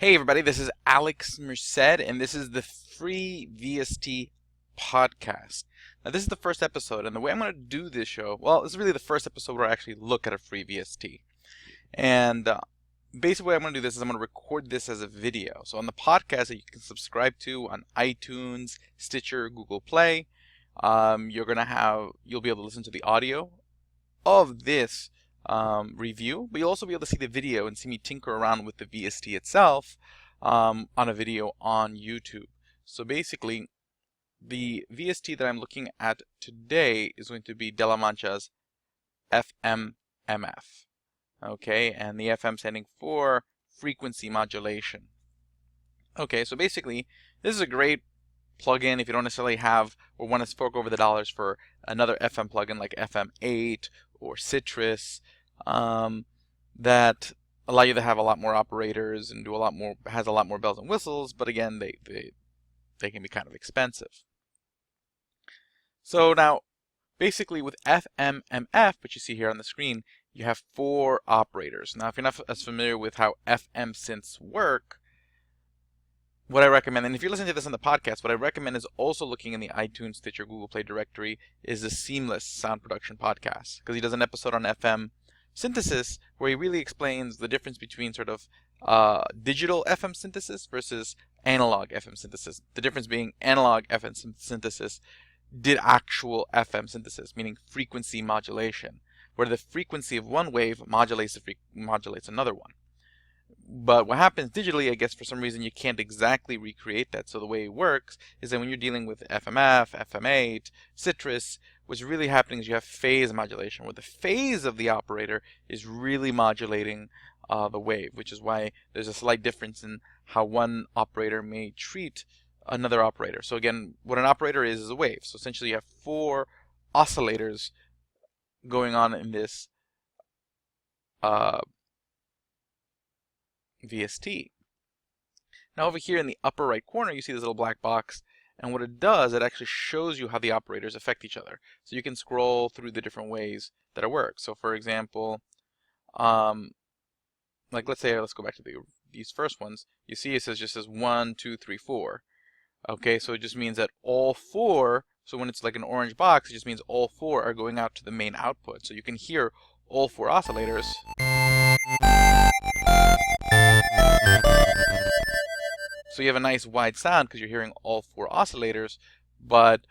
Hey everybody, this is Alex Merced, and this is the free VST podcast. Now this is the first episode, and the way I'm going to do this show, well, this is really the first episode where I actually look at a free VST. And basically the way I'm going to do this is I'm going to record this as a video. So on the podcast that you can subscribe to on iTunes, Stitcher, Google Play, you'll be able to listen to the audio of this review, but you'll also be able to see the video and see me tinker around with the VST itself on a video on YouTube. So basically, the VST that I'm looking at today is going to be De La Mancha's FMMF. Okay, and the FM standing for frequency modulation. Okay, so basically, this is a great plugin if you don't necessarily have or want to fork over the dollars for another FM plugin like FM8 or Citrus that allow you to have a lot more operators and do a lot more, has a lot more bells and whistles, but again they can be kind of expensive. So now basically with FMMF, which you see here on the screen, you have 4 operators. Now if you're not as familiar with how FM synths work, what I recommend, and if you're listening to this on the podcast, what I recommend is also looking in the iTunes, Stitcher, Google Play directory is the Seamless Sound Production Podcast, because he does an episode on FM synthesis where he really explains the difference between sort of digital FM synthesis versus analog FM synthesis. The difference being analog FM synthesis did actual FM synthesis, meaning frequency modulation, where the frequency of one wave modulates another one. But what happens digitally, I guess for some reason you can't exactly recreate that. So the way it works is that when you're dealing with FMF, FM8, Citrus, what's really happening is you have phase modulation, where the phase of the operator is really modulating the wave, which is why there's a slight difference in how one operator may treat another operator. So again, what an operator is a wave. So essentially you have 4 oscillators going on in this VST. Now over here in the upper right corner you see this little black box, and what it does, it actually shows you how the operators affect each other. So you can scroll through the different ways that it works. So for example, like let's go back to these first ones. You see it just says 1, 2, 3, 4. Okay, so it just means that all 4, so when it's like an orange box, it just means all 4 are going out to the main output. So you can hear all 4 oscillators. So you have a nice wide sound because you're hearing all 4 oscillators, but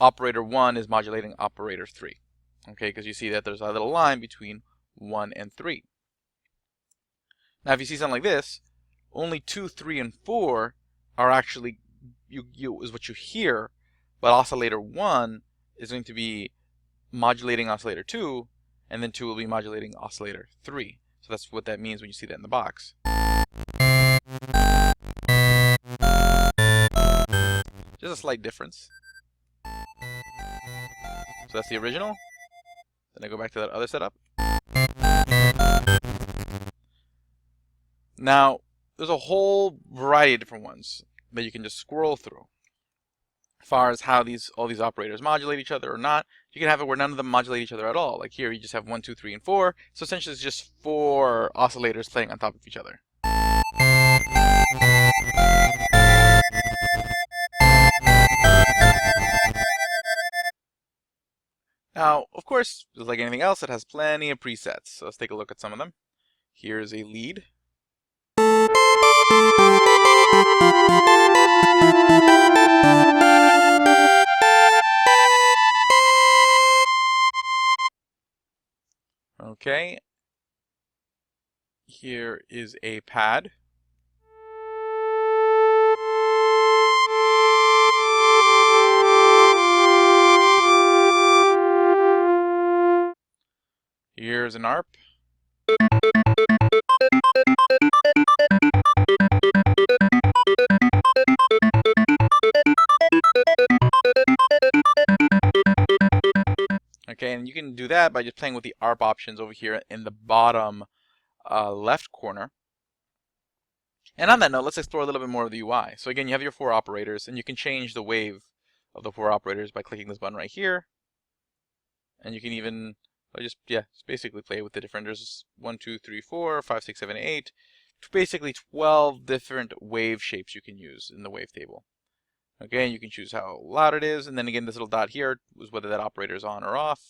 operator 1 is modulating operator 3. Okay, because you see that there's a little line between 1 and 3. Now if you see something like this, only 2, 3, and 4 are actually is what you hear, but oscillator 1 is going to be modulating oscillator 2, and then 2 will be modulating oscillator 3. So that's what that means when you see that in the box. Just a slight difference. So that's the original. Then I go back to that other setup. Now, there's a whole variety of different ones that you can just scroll through. As far as how all these operators modulate each other or not, you can have it where none of them modulate each other at all. Like here, you just have 1, 2, 3, and 4. So essentially, it's just 4 oscillators playing on top of each other. Now, of course, just like anything else, it has plenty of presets. So let's take a look at some of them. Here's a lead. Okay. Here is a pad. Here's an ARP. Okay, and you can do that by just playing with the ARP options over here in the bottom left corner. And on that note, let's explore a little bit more of the UI. So again, you have your 4 operators, and you can change the wave of the 4 operators by clicking this button right here. And you can even just basically play with the different. There's 1, 2, 3, 4, 5, 6, 7, 8. basically 12 different wave shapes you can use in the wavetable. Okay, and you can choose how loud it is, and then again, this little dot here is whether that operator is on or off.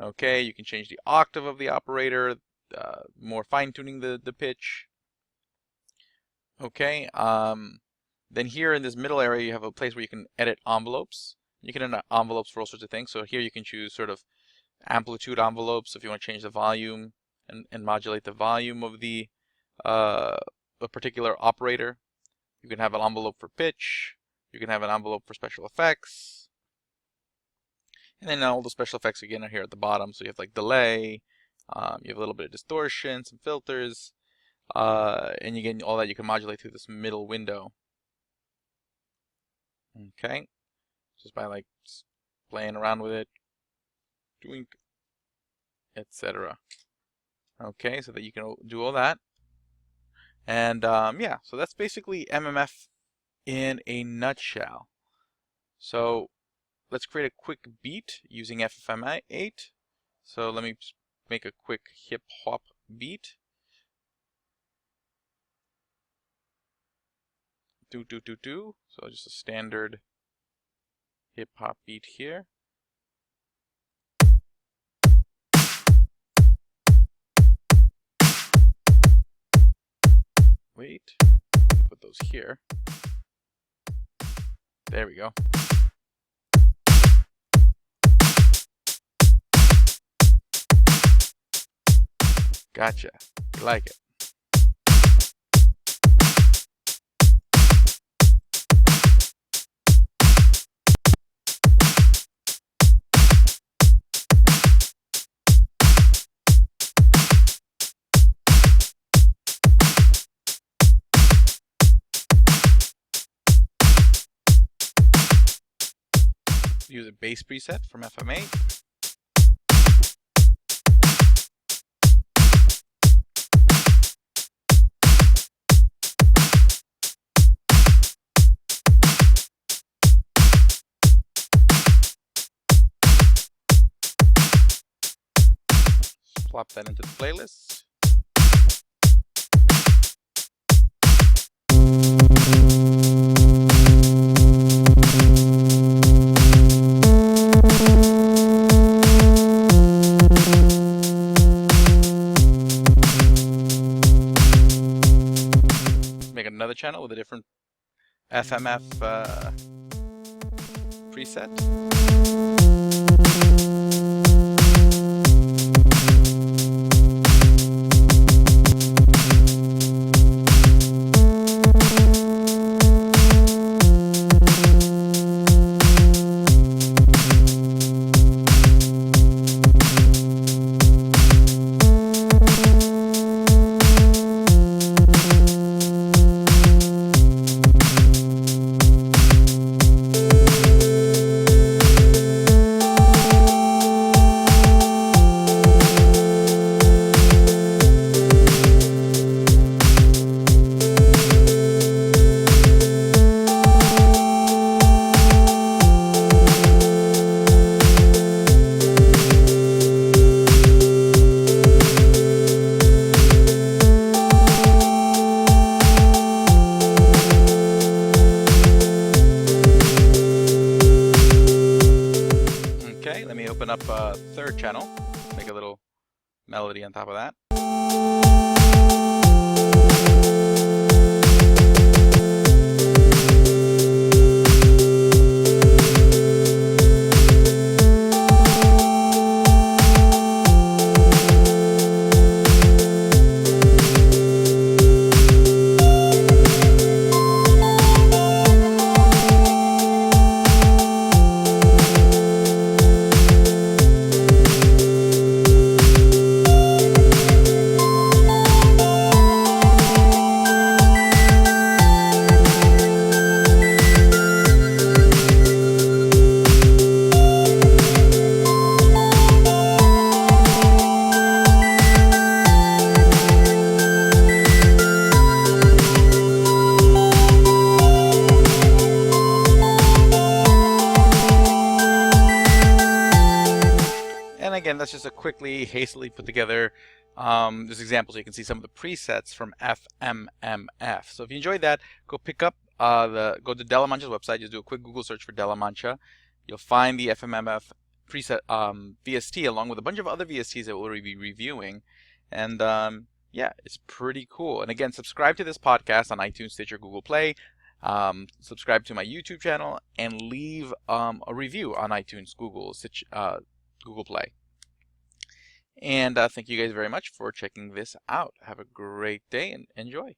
Okay, you can change the octave of the operator, more fine-tuning the pitch. Okay, then here in this middle area, you have a place where you can edit envelopes. You can edit envelopes for all sorts of things. So here you can choose sort of amplitude envelopes if you want to change the volume and modulate the volume of the a particular operator. You can have an envelope for pitch. You can have an envelope for special effects. And then all the special effects again are here at the bottom. So you have like delay, you have a little bit of distortion, some filters, and again, all that you can modulate through this middle window. Okay, just by like playing around with it, doing, etc. Okay, so that you can do all that. And yeah, so that's basically MMF in a nutshell. So let's create a quick beat using FMMF. So let me make a quick hip hop beat. So just a standard hip hop beat here. Wait, put those here. There we go. Gotcha. You like it. Use a bass preset from FMMF. Plop that into the playlist. Make another channel with a different FMMF preset. Let me open up a third channel, make a little melody on top of that. Again, that's just a quickly, hastily put together There's examples so you can see some of the presets from FMMF. So if you enjoyed that, go pick up go to De La Mancha's website. Just do a quick Google search for De La Mancha. You'll find the FMMF preset VST along with a bunch of other VSTs that we'll be reviewing. And yeah, it's pretty cool. And again, subscribe to this podcast on iTunes, Stitcher, Google Play. Subscribe to my YouTube channel and leave a review on iTunes, Google Play. And thank you guys very much for checking this out. Have a great day and enjoy.